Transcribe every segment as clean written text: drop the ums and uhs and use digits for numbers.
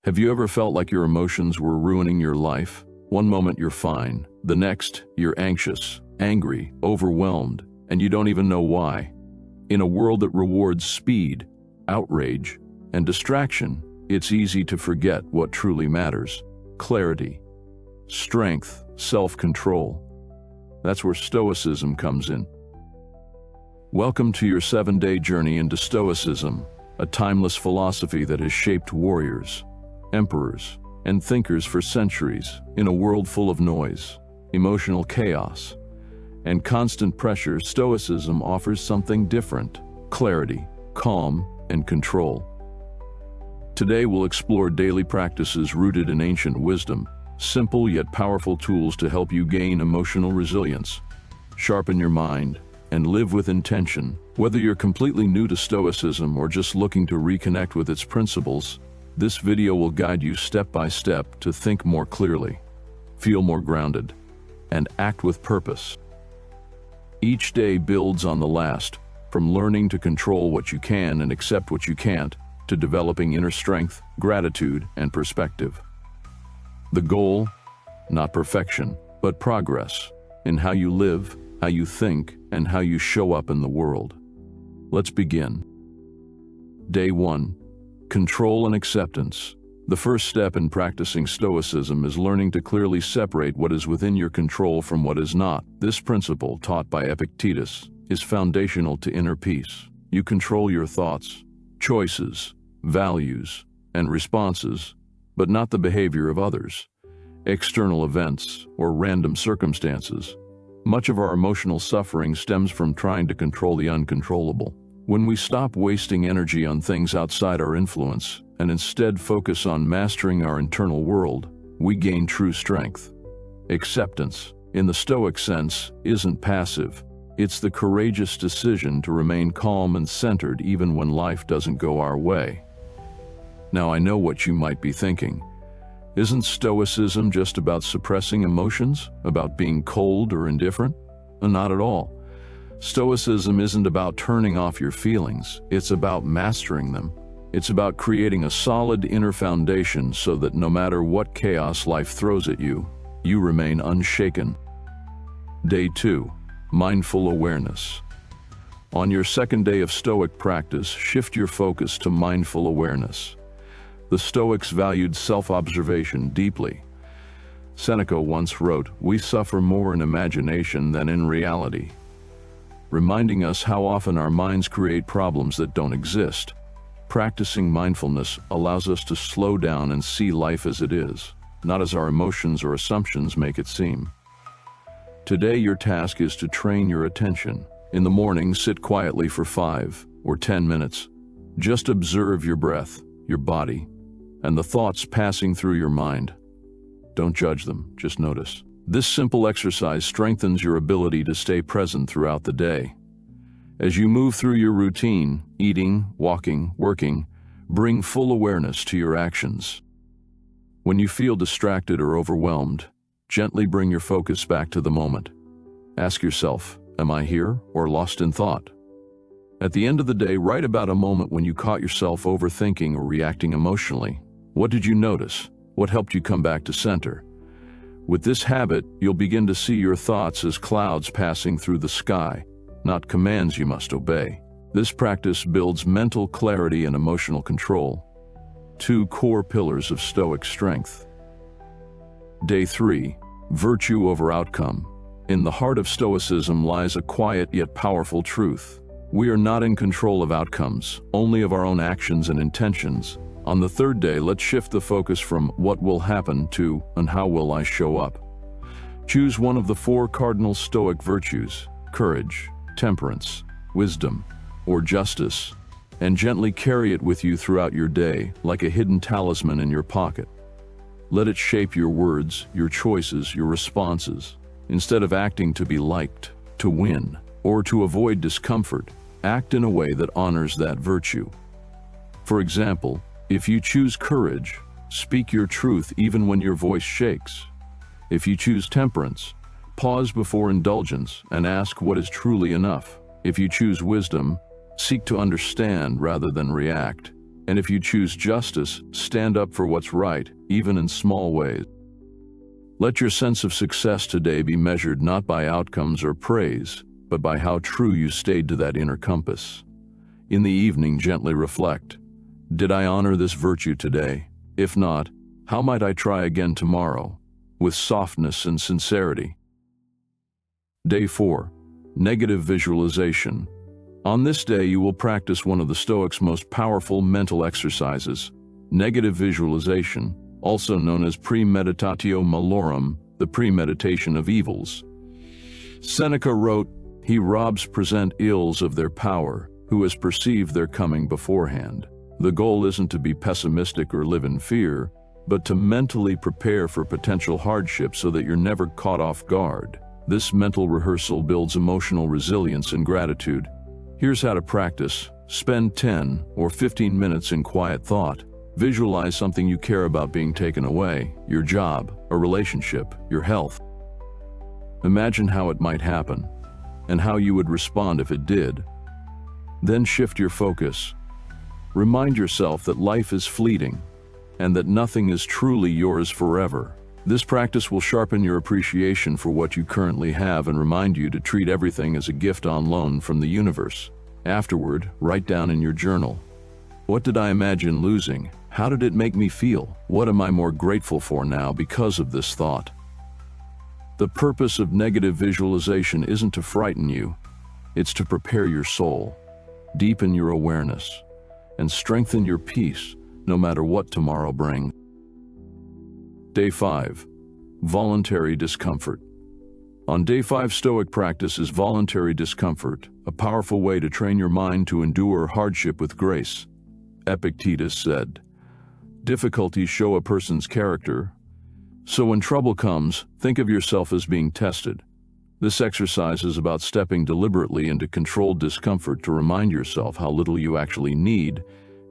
Have you ever felt like your emotions were ruining your life? One moment you're fine, the next you're anxious, angry, overwhelmed, and you don't even know why. In a world that rewards speed, outrage, and distraction, it's easy to forget what truly matters: clarity, strength, self-control. That's where Stoicism comes in. Welcome to your 7-day journey into Stoicism, a timeless philosophy that has shaped warriors, emperors, and thinkers for centuries. In a world full of noise, emotional chaos, and constant pressure, Stoicism offers something different: clarity, calm, and control. Today we'll explore daily practices rooted in ancient wisdom, simple yet powerful tools to help you gain emotional resilience, sharpen your mind, and live with intention. Whether you're completely new to Stoicism or just looking to reconnect with its principles, this video will guide you step by step to think more clearly, feel more grounded, and act with purpose. Each day builds on the last, from learning to control what you can and accept what you can't, to developing inner strength, gratitude, and perspective. The goal, not perfection, but progress in how you live, how you think, and how you show up in the world. Let's begin. Day 1. Control and acceptance. The first step in practicing Stoicism is learning to clearly separate what is within your control from what is not. This principle, taught by Epictetus, is foundational to inner peace. You control your thoughts, choices, values, and responses, but not the behavior of others, external events, or random circumstances. Much of our emotional suffering stems from trying to control the uncontrollable. When we stop wasting energy on things outside our influence and instead focus on mastering our internal world, we gain true strength. Acceptance, in the Stoic sense, isn't passive. It's the courageous decision to remain calm and centered even when life doesn't go our way. Now, I know what you might be thinking. Isn't Stoicism just about suppressing emotions, about being cold or indifferent? Not at all. Stoicism isn't about turning off your feelings, it's about mastering them. It's about creating a solid inner foundation so that no matter what chaos life throws at you, you remain unshaken. Day 2. Mindful awareness. On your second day of Stoic practice, shift your focus to mindful awareness. The Stoics valued self-observation deeply. Seneca once wrote, "We suffer more in imagination than in reality," reminding us how often our minds create problems that don't exist. Practicing mindfulness allows us to slow down and see life as it is, not as our emotions or assumptions make it seem. Today, your task is to train your attention. In the morning, sit quietly for 5 or 10 minutes. Just observe your breath, your body, and the thoughts passing through your mind. Don't judge them, just notice. This simple exercise strengthens your ability to stay present throughout the day. As you move through your routine, eating, walking, working, bring full awareness to your actions. When you feel distracted or overwhelmed, gently bring your focus back to the moment. Ask yourself, am I here or lost in thought? At the end of the day, write about a moment when you caught yourself overthinking or reacting emotionally. What did you notice? What helped you come back to center? With this habit, you'll begin to see your thoughts as clouds passing through the sky, not commands you must obey. This practice builds mental clarity and emotional control, 2 core pillars of Stoic strength. Day 3. Virtue over outcome. In the heart of Stoicism lies a quiet yet powerful truth. We are not in control of outcomes, only of our own actions and intentions. On the third day, let's shift the focus from what will happen to and how will I show up. Choose one of the 4 cardinal Stoic virtues: courage, temperance, wisdom, or justice, and gently carry it with you throughout your day like a hidden talisman in your pocket. Let it shape your words, your choices, your responses. Instead of acting to be liked, to win, or to avoid discomfort, act in a way that honors that virtue. For example, if you choose courage, speak your truth even when your voice shakes. If you choose temperance, pause before indulgence and ask what is truly enough. If you choose wisdom, seek to understand rather than react. And if you choose justice, stand up for what's right, even in small ways. Let your sense of success today be measured not by outcomes or praise, but by how true you stayed to that inner compass. In the evening, gently reflect. Did I honor this virtue today? If not, how might I try again tomorrow, with softness and sincerity? Day 4. Negative visualization. On this day, you will practice one of the Stoics' most powerful mental exercises, negative visualization, also known as premeditatio malorum, the premeditation of evils. Seneca wrote, "He robs present ills of their power, who has perceived their coming beforehand." The goal isn't to be pessimistic or live in fear, but to mentally prepare for potential hardship so that you're never caught off guard. This mental rehearsal builds emotional resilience and gratitude. Here's how to practice. Spend 10 or 15 minutes in quiet thought. Visualize something you care about being taken away, your job, a relationship, your health. Imagine how it might happen, and how you would respond if it did. Then shift your focus. Remind yourself that life is fleeting, and that nothing is truly yours forever. This practice will sharpen your appreciation for what you currently have and remind you to treat everything as a gift on loan from the universe. Afterward, write down in your journal, what did I imagine losing? How did it make me feel? What am I more grateful for now because of this thought? The purpose of negative visualization isn't to frighten you, it's to prepare your soul, deepen your awareness, and strengthen your peace, no matter what tomorrow brings. Day 5. Voluntary discomfort. On day 5, Stoic practice is voluntary discomfort, a powerful way to train your mind to endure hardship with grace. Epictetus said, "Difficulties show a person's character, so when trouble comes, think of yourself as being tested." This exercise is about stepping deliberately into controlled discomfort to remind yourself how little you actually need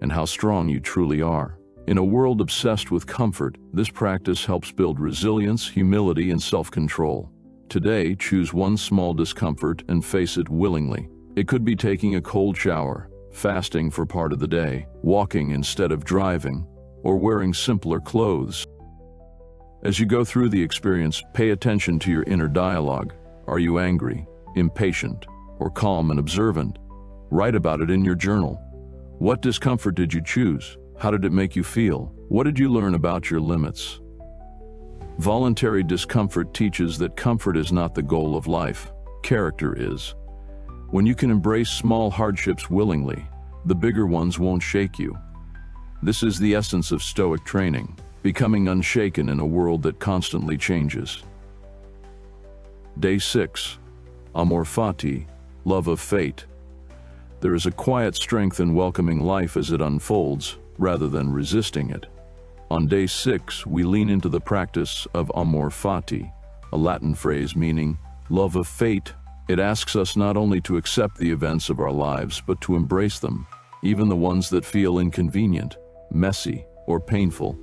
and how strong you truly are. In a world obsessed with comfort, this practice helps build resilience, humility, and self-control. Today, choose one small discomfort and face it willingly. It could be taking a cold shower, fasting for part of the day, walking instead of driving, or wearing simpler clothes. As you go through the experience, pay attention to your inner dialogue. Are you angry, impatient, or calm and observant? Write about it in your journal. What discomfort did you choose? How did it make you feel? What did you learn about your limits? Voluntary discomfort teaches that comfort is not the goal of life. Character is. When you can embrace small hardships willingly, the bigger ones won't shake you. This is the essence of Stoic training, becoming unshaken in a world that constantly changes. Day 6. Amor Fati, love of fate. There is a quiet strength in welcoming life as it unfolds, rather than resisting it. On day 6, we lean into the practice of Amor Fati, a Latin phrase meaning love of fate. It asks us not only to accept the events of our lives, but to embrace them, even the ones that feel inconvenient, messy, or painful.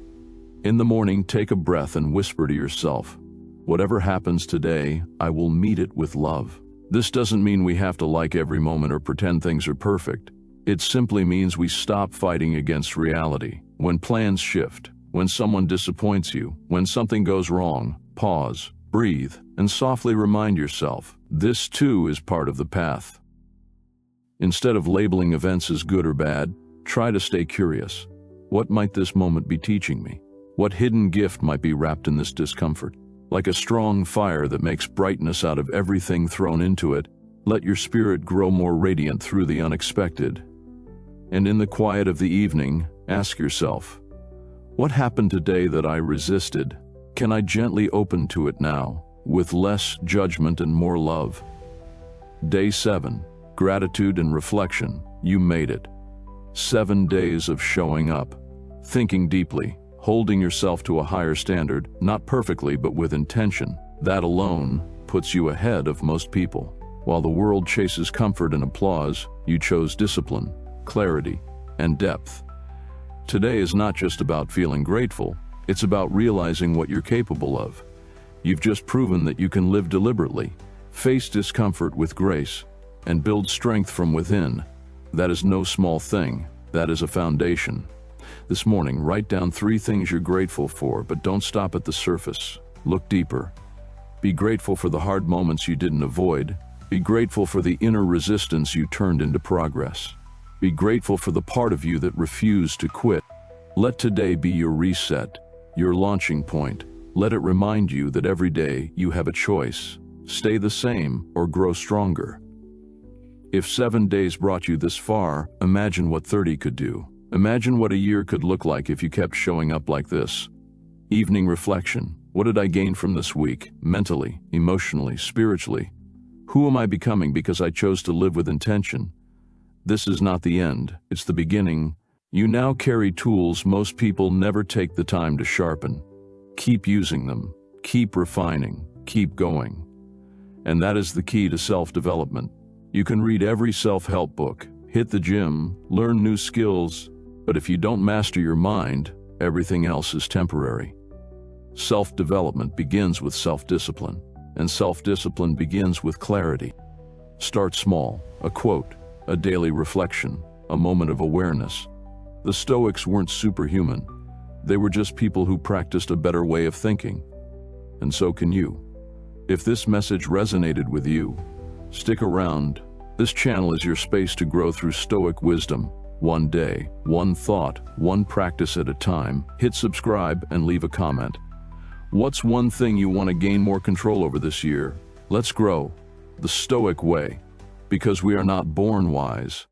In the morning, take a breath and whisper to yourself, whatever happens today, I will meet it with love. This doesn't mean we have to like every moment or pretend things are perfect. It simply means we stop fighting against reality. When plans shift, when someone disappoints you, when something goes wrong, pause, breathe, and softly remind yourself, this too is part of the path. Instead of labeling events as good or bad, try to stay curious. What might this moment be teaching me? What hidden gift might be wrapped in this discomfort? Like a strong fire that makes brightness out of everything thrown into it, let your spirit grow more radiant through the unexpected. And in the quiet of the evening, ask yourself, what happened today that I resisted? Can I gently open to it now, with less judgment and more love? Day 7. Gratitude and reflection. You made it. 7 days of showing up, thinking deeply, holding yourself to a higher standard, not perfectly but with intention. That alone puts you ahead of most people. While the world chases comfort and applause, you chose discipline, clarity, and depth. Today is not just about feeling grateful, it's about realizing what you're capable of. You've just proven that you can live deliberately, face discomfort with grace, and build strength from within. That is no small thing. That is a foundation. This morning, write down 3 things you're grateful for, but don't stop at the surface. Look deeper. Be grateful for the hard moments you didn't avoid. Be grateful for the inner resistance you turned into progress. Be grateful for the part of you that refused to quit. Let today be your reset, your launching point. Let it remind you that every day you have a choice. Stay the same or grow stronger. If 7 days brought you this far, imagine what 30 could do. Imagine what a year could look like if you kept showing up like this. Evening reflection. What did I gain from this week? Mentally, emotionally, spiritually? Who am I becoming because I chose to live with intention? This is not the end, it's the beginning. You now carry tools most people never take the time to sharpen. Keep using them, keep refining, keep going. And that is the key to self-development. You can read every self-help book, hit the gym, learn new skills, but if you don't master your mind, everything else is temporary. Self-development begins with self-discipline, and self-discipline begins with clarity. Start small, a quote, a daily reflection, a moment of awareness. The Stoics weren't superhuman. They were just people who practiced a better way of thinking. And so can you. If this message resonated with you, stick around. This channel is your space to grow through Stoic wisdom. One day, one thought, one practice at a time. Hit subscribe and leave a comment. What's one thing you want to gain more control over this year? Let's grow the Stoic way, because we are not born wise,